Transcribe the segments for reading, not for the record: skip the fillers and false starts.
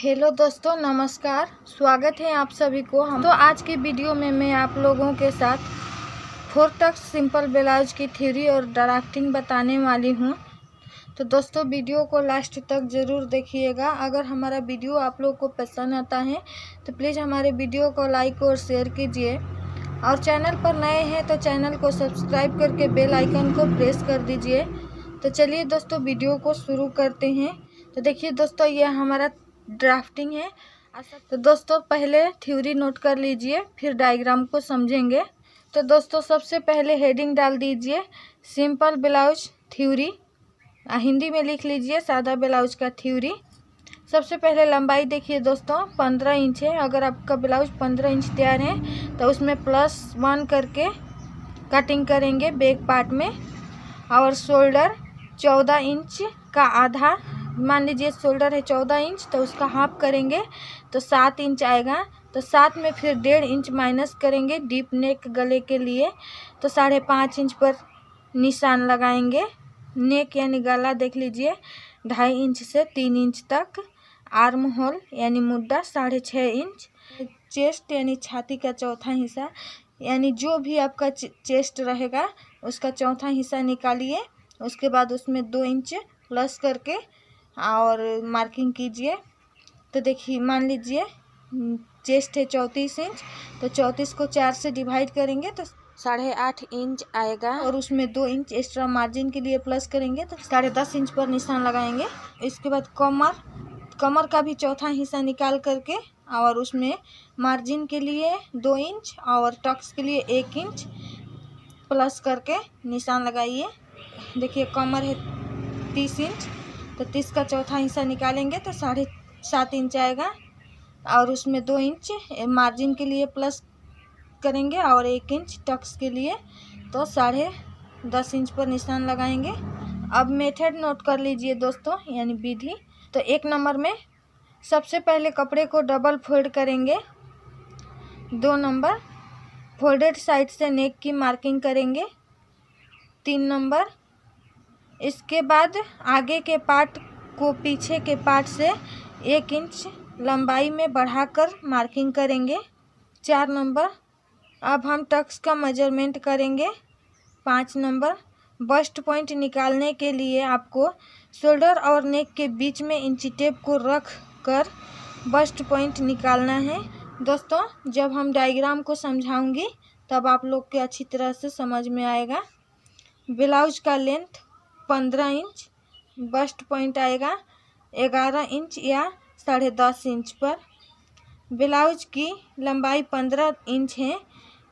Hello दोस्तों, नमस्कार। स्वागत है आप सभी को। हम तो आज की वीडियो में मैं आप लोगों के साथ 4 टक्स सिंपल ब्लाउज की थ्योरी और ड्राफ्टिंग बताने वाली हूं। तो दोस्तों वीडियो को लास्ट तक ज़रूर देखिएगा। अगर हमारा वीडियो आप लोग को पसंद आता है तो प्लीज़ हमारे वीडियो को लाइक और शेयर कीजिए, और चैनल पर नए हैं तो चैनल को सब्सक्राइब करके बेल आइकन को प्रेस कर दीजिए। तो चलिए दोस्तों वीडियो को शुरू करते हैं। तो देखिए दोस्तों, ये हमारा ड्राफ्टिंग है। तो दोस्तों पहले थ्योरी नोट कर लीजिए, फिर डायग्राम को समझेंगे। तो दोस्तों सबसे पहले हेडिंग डाल दीजिए सिंपल ब्लाउज थ्योरी, हिंदी में लिख लीजिए सादा ब्लाउज का थ्योरी। सबसे पहले लंबाई देखिए दोस्तों 15 इंच है। अगर आपका ब्लाउज 15 इंच तैयार है तो उसमें +1 करके कटिंग करेंगे बैक पार्ट में। और शोल्डर 14 इंच का आधा, मान लीजिए शोल्डर है 14 इंच तो उसका हाफ करेंगे तो 7 इंच आएगा। तो 7 में फिर 1.5 इंच माइनस करेंगे डीप नेक गले के लिए, तो 5.5 इंच पर निशान लगाएंगे। नेक यानी गला देख लीजिए 2.5 इंच से 3 इंच तक। आर्म होल यानी मुड्डा 6.5 इंच। चेस्ट यानी छाती का चौथा हिस्सा, यानी जो भी आपका चेस्ट रहेगा उसका चौथा हिस्सा निकालिए। उसके बाद उसमें 2 इंच प्लस करके और मार्किंग कीजिए। तो देखिए मान लीजिए चेस्ट है 34 इंच, तो 34 को 4 से डिवाइड करेंगे तो 8.5 इंच आएगा। और उसमें 2 इंच एक्स्ट्रा मार्जिन के लिए प्लस करेंगे तो 10.5 इंच पर निशान लगाएंगे। इसके बाद कमर का भी चौथा हिस्सा निकाल करके और उसमें मार्जिन के लिए 2 इंच और टक्स के लिए 1 इंच प्लस करके निशान लगाइए। देखिए कमर है 30 इंच, तो 30 का चौथा हिस्सा निकालेंगे तो 7.5 इंच आएगा। और उसमें 2 इंच मार्जिन के लिए प्लस करेंगे और 1 इंच टक्स के लिए, तो 10.5 इंच पर निशान लगाएंगे। अब मेथड नोट कर लीजिए दोस्तों, यानी विधि। तो 1 नंबर में सबसे पहले कपड़े को डबल फोल्ड करेंगे। 2 नंबर फोल्डेड साइड से नेक की मार्किंग करेंगे। 3 नंबर इसके बाद आगे के पार्ट को पीछे के पार्ट से 1 इंच लंबाई में बढ़ाकर मार्किंग करेंगे। 4 नंबर अब हम टक्स का मेजरमेंट करेंगे। 5 नंबर बस्ट पॉइंट निकालने के लिए आपको शोल्डर और नेक के बीच में इंची टेप को रख कर बस्ट पॉइंट निकालना है। दोस्तों जब हम डायग्राम को समझाऊंगी तब आप लोग के अच्छी तरह से समझ में आएगा। ब्लाउज का लेंथ 15 इंच, बस्ट पॉइंट आएगा 11 इंच या 10.5 इंच पर। ब्लाउज की लंबाई 15 इंच है,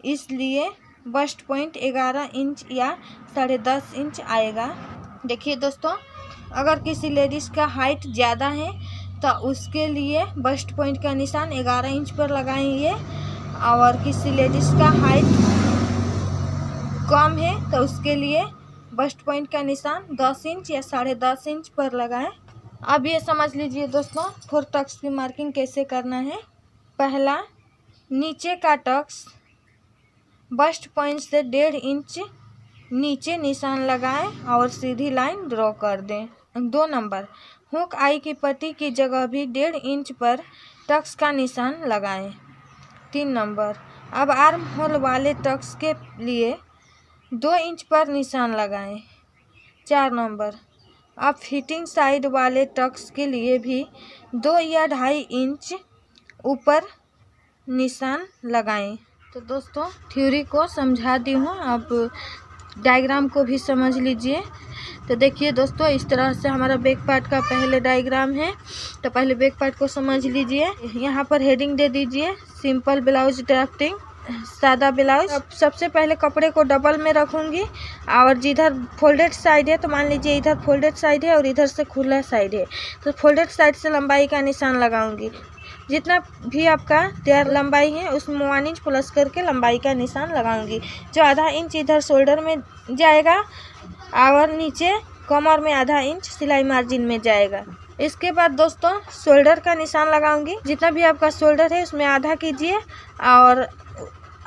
इसलिए बस्ट पॉइंट 11 इंच या 10.5 इंच आएगा। देखिए दोस्तों, अगर किसी लेडीज़ का हाइट ज़्यादा है तो उसके लिए बस्ट पॉइंट का निशान 11 इंच पर लगाएंगे, और किसी लेडीज़ का हाइट कम है तो उसके लिए बस्ट पॉइंट का निशान 10 इंच या 10.5 इंच पर लगाएं। अब ये समझ लीजिए दोस्तों 4 टक्स की मार्किंग कैसे करना है। पहला, नीचे का टक्स बस्ट पॉइंट से 1.5 इंच नीचे निशान लगाएं और सीधी लाइन ड्रॉ कर दें। 2 नंबर हुक आई की पट्टी की जगह भी 1.5 इंच पर टक्स का निशान लगाएं। 3 नंबर अब आर्म होल वाले टक्स के लिए 2 इंच पर निशान लगाएं। 4 नंबर अब फिटिंग साइड वाले टक्स के लिए भी 2 या 2.5 इंच ऊपर निशान लगाएं। तो दोस्तों थ्योरी को समझा दी हूँ, अब डायग्राम को भी समझ लीजिए। तो देखिए दोस्तों, इस तरह से हमारा बैक पार्ट का पहले डायग्राम है। तो पहले बैक पार्ट को समझ लीजिए। यहाँ पर हेडिंग दे दीजिए सिंपल ब्लाउज ड्राफ्टिंग, सादा ब्लाउज। अब सबसे पहले कपड़े को डबल में रखूँगी, और जिधर फोल्डेड साइड है तो मान लीजिए इधर फोल्डेड साइड है और इधर से खुला साइड है, तो फोल्डेड साइड से लंबाई का निशान लगाऊंगी। जितना भी आपका तैयार लंबाई है उसमें 1 इंच प्लस करके लंबाई का निशान लगाऊंगी, जो आधा इंच इधर शोल्डर में जाएगा और नीचे कमर में आधा इंच सिलाई मार्जिन में जाएगा। इसके बाद दोस्तों शोल्डर का निशान लगाऊंगी। जितना भी आपका शोल्डर है उसमें आधा कीजिए और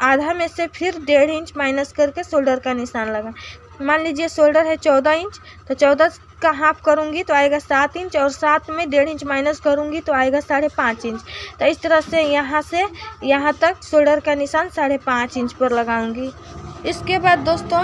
आधा में से फिर 1.5 इंच माइनस करके शोल्डर का निशान लगा। मान लीजिए शोल्डर है 14 इंच, तो 14 का हाफ करूँगी तो आएगा 7 इंच, और 7 में 1.5 इंच माइनस करूँगी तो आएगा 5.5 इंच। तो इस तरह से यहाँ तक शोल्डर का निशान 5.5 इंच पर लगाऊंगी। इसके बाद दोस्तों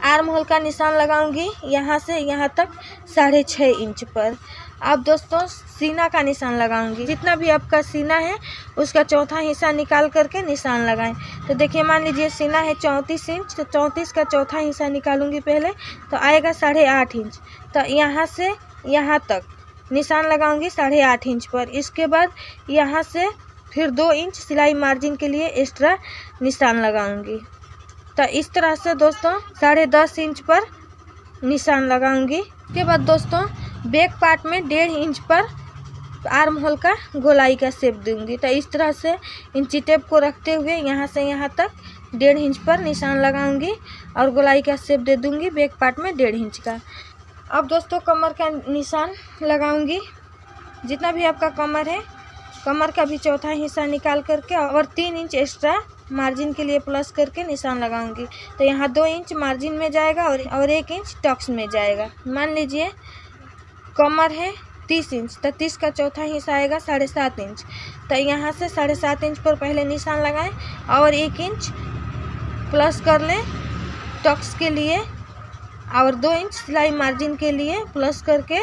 आर्म होल का निशान लगाऊंगी यहाँ से यहाँ तक 6.5 इंच पर। अब दोस्तों सीना का निशान लगाऊंगी। जितना भी आपका सीना है उसका चौथा हिस्सा निकाल करके निशान लगाएं। तो देखिए मान लीजिए सीना है 34 इंच, तो 34 का चौथा हिस्सा निकालूंगी पहले, तो आएगा 8.5 इंच। तो यहाँ से यहाँ तक निशान लगाऊंगी 8.5 इंच पर। इसके बाद यहाँ से फिर 2 इंच सिलाई मार्जिन के लिए एक्स्ट्रा निशान लगाऊंगी। तो इस तरह से दोस्तों 10.5 इंच पर निशान लगाऊंगी। इसके बाद दोस्तों बैक पार्ट में 1.5 इंच पर आर्म होल का गोलाई का शेप दूंगी। तो इस तरह से इंची टेप को रखते हुए यहाँ से यहाँ तक 1.5 इंच पर निशान लगाऊंगी और गोलाई का शेप दे दूंगी बैक पार्ट में 1.5 इंच का। अब दोस्तों कमर का निशान लगाऊंगी। जितना भी आपका कमर है, कमर का भी चौथा हिस्सा निकाल करके और 3 इंच एक्स्ट्रा मार्जिन के लिए प्लस करके निशान लगाऊंगी। तो यहाँ 2 इंच मार्जिन में जाएगा और 1 इंच टक्स में जाएगा। मान लीजिए कमर है 30 इंच, तो 30 का चौथा हिस्सा आएगा 7.5 इंच। तो यहाँ से 7.5 इंच पर पहले निशान लगाएं और 1 इंच प्लस कर लें टक्स के लिए और 2 इंच सिलाई मार्जिन के लिए प्लस करके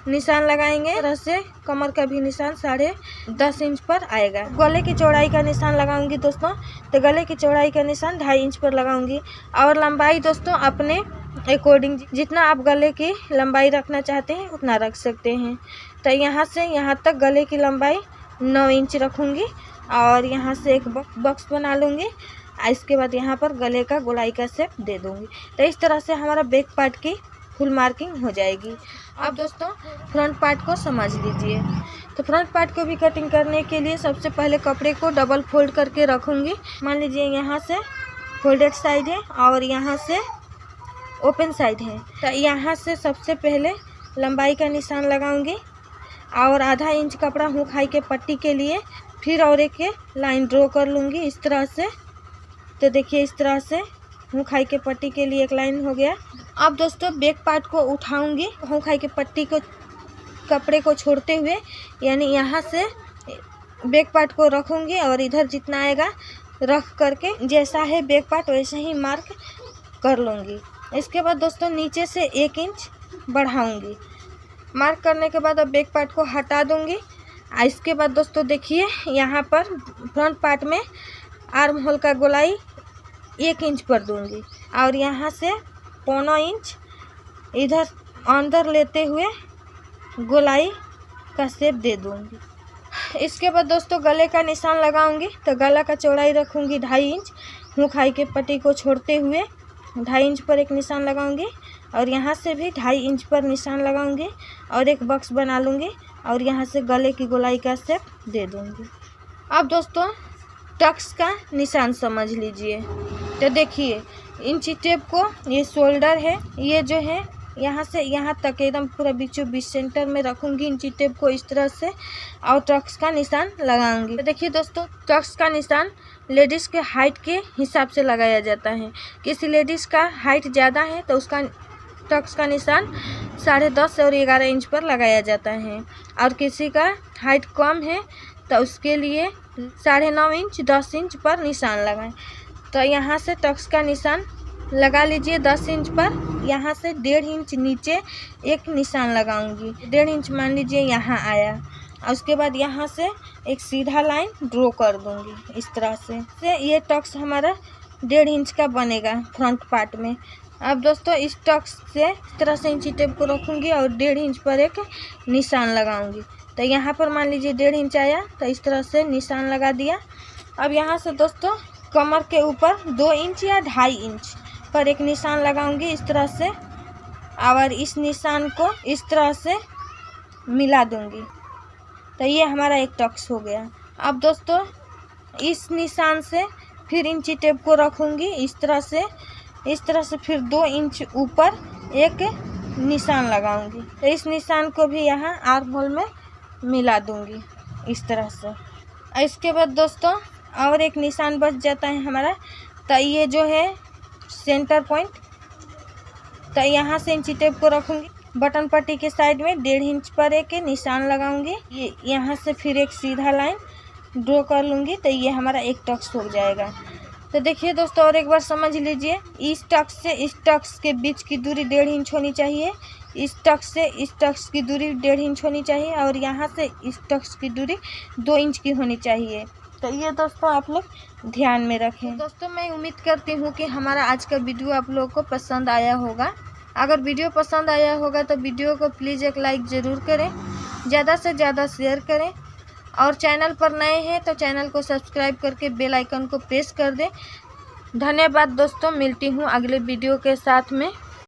निशान लगाएंगे। तरह से कमर का भी निशान 10.5 इंच पर आएगा। गले की चौड़ाई का निशान लगाऊंगी दोस्तों। तो गले की चौड़ाई का निशान 2.5 इंच पर लगाऊंगी और लंबाई दोस्तों अपने अकॉर्डिंग जितना आप गले की लंबाई रखना चाहते हैं उतना रख सकते हैं। तो यहाँ से यहाँ तक गले की लंबाई 9 इंच रखूँगी और यहाँ से एक बॉक्स बना लूँगी। इसके बाद यहाँ पर गले का गोलाई का शेप दे दूँगी। तो इस तरह से हमारा बैक पार्ट की फुल मार्किंग हो जाएगी। अब दोस्तों फ्रंट पार्ट को समझ लीजिए। तो फ्रंट पार्ट को भी कटिंग करने के लिए सबसे पहले कपड़े को डबल फोल्ड करके रखूँगी। मान लीजिए यहाँ से फोल्डेड साइड है और यहाँ से ओपन साइड है। तो यहाँ से सबसे पहले लंबाई का निशान लगाऊंगी और आधा इंच कपड़ा हुक हाई के पट्टी के लिए फिर और एक लाइन ड्रॉ कर लूँगी इस तरह से। तो देखिए इस तरह से हुक हाई के पट्टी के लिए एक लाइन हो गया। अब दोस्तों बैक पार्ट को उठाऊंगी हुक हाई के पट्टी को कपड़े को छोड़ते हुए, यानी यहाँ से बैक पार्ट को रखूँगी और इधर जितना आएगा रख करके जैसा है बैक पार्ट वैसे ही मार्क कर लूँगी। इसके बाद दोस्तों नीचे से 1 इंच बढ़ाऊंगी। मार्क करने के बाद अब बैक पार्ट को हटा दूंगी। इसके बाद दोस्तों देखिए यहाँ पर फ्रंट पार्ट में आर्म होल का गोलाई 1 इंच पर दूंगी और यहाँ से 0.25 इंच इधर अंदर लेते हुए गोलाई का शेप दे दूंगी। इसके बाद दोस्तों गले का निशान लगाऊंगी। तो गला का चौड़ाई रखूंगी 2.5 इंच। हुक हाई के पट्टी को छोड़ते हुए 2.5 इंच पर एक निशान लगाऊंगी और यहाँ से भी 2.5 इंच पर निशान लगाऊंगी और एक बॉक्स बना लूँगी और यहाँ से गले की गोलाई का शेप दे दूँगी। अब दोस्तों टक्स का निशान समझ लीजिए। तो देखिए इंची टेप को ये शोल्डर है, ये जो है यहाँ से यहाँ तक एकदम पूरा बीचों बीच सेंटर में रखूँगी इंची टेप को इस तरह से और टक्स का निशान लगाऊंगी। तो देखिए दोस्तों टक्स का निशान लेडीज़ के हाइट के हिसाब से लगाया जाता है। किसी लेडीज़ का हाइट ज़्यादा है तो उसका टक्स का निशान 10.5 और 11 इंच पर लगाया जाता है और किसी का हाइट कम है तो उसके लिए 9.5 इंच 10 इंच पर निशान लगाएं। तो यहाँ से टक्स का निशान लगा लीजिए 10 इंच पर। यहाँ से 1.5 इंच नीचे एक निशान लगाऊंगी। 1.5 इंच मान लीजिए यहाँ आया और उसके बाद यहाँ से एक सीधा लाइन ड्रॉ कर दूंगी इस तरह से ये टक्स हमारा 1.5 इंच का बनेगा फ्रंट पार्ट में। अब दोस्तों इस टक्स से इस तरह से इंची टेप को रखूँगी और 1.5 इंच पर एक निशान लगाऊंगी। तो यहाँ पर मान लीजिए 1.5 इंच आया तो इस तरह से निशान लगा दिया। अब यहाँ से दोस्तों कमर के ऊपर 2 इंच या 2.5 इंच पर एक निशान लगाऊंगी इस तरह से और इस निशान को इस तरह से मिला दूंगी। तो ये हमारा एक टक्स हो गया। अब दोस्तों इस निशान से फिर इंची टेप को रखूँगी इस तरह से फिर 2 इंच ऊपर एक निशान लगाऊंगी। तो इस निशान को भी यहाँ आर्म होल में मिला दूंगी इस तरह से। इसके बाद दोस्तों और एक निशान बच जाता है हमारा। तो ये जो है सेंटर पॉइंट तो यहाँ से इंची टेप को रखूँगी, बटन पट्टी के साइड में 1.5 इंच पर एक निशान लगाऊंगी। ये यहाँ से फिर एक सीधा लाइन ड्रॉ कर लूँगी, तो ये हमारा एक टक्स हो जाएगा। तो देखिए दोस्तों, और एक बार समझ लीजिए, इस टक्स से इस टक्स के बीच की दूरी 1.5 इंच होनी चाहिए, इस टक्स से इस टक्स की दूरी 1.5 इंच होनी चाहिए, और यहाँ से इस टक्स की दूरी 2 इंच की होनी चाहिए। तो ये दोस्तों आप लोग ध्यान में रखें। तो दोस्तों मैं उम्मीद करती हूँ कि हमारा आज का वीडियो आप लोगों को पसंद आया होगा। अगर वीडियो पसंद आया होगा तो वीडियो को प्लीज़ एक लाइक ज़रूर करें, ज़्यादा से ज़्यादा शेयर करें, और चैनल पर नए हैं तो चैनल को सब्सक्राइब करके बेल आइकन को प्रेस कर दें। धन्यवाद दोस्तों, मिलती हूँ अगले वीडियो के साथ में।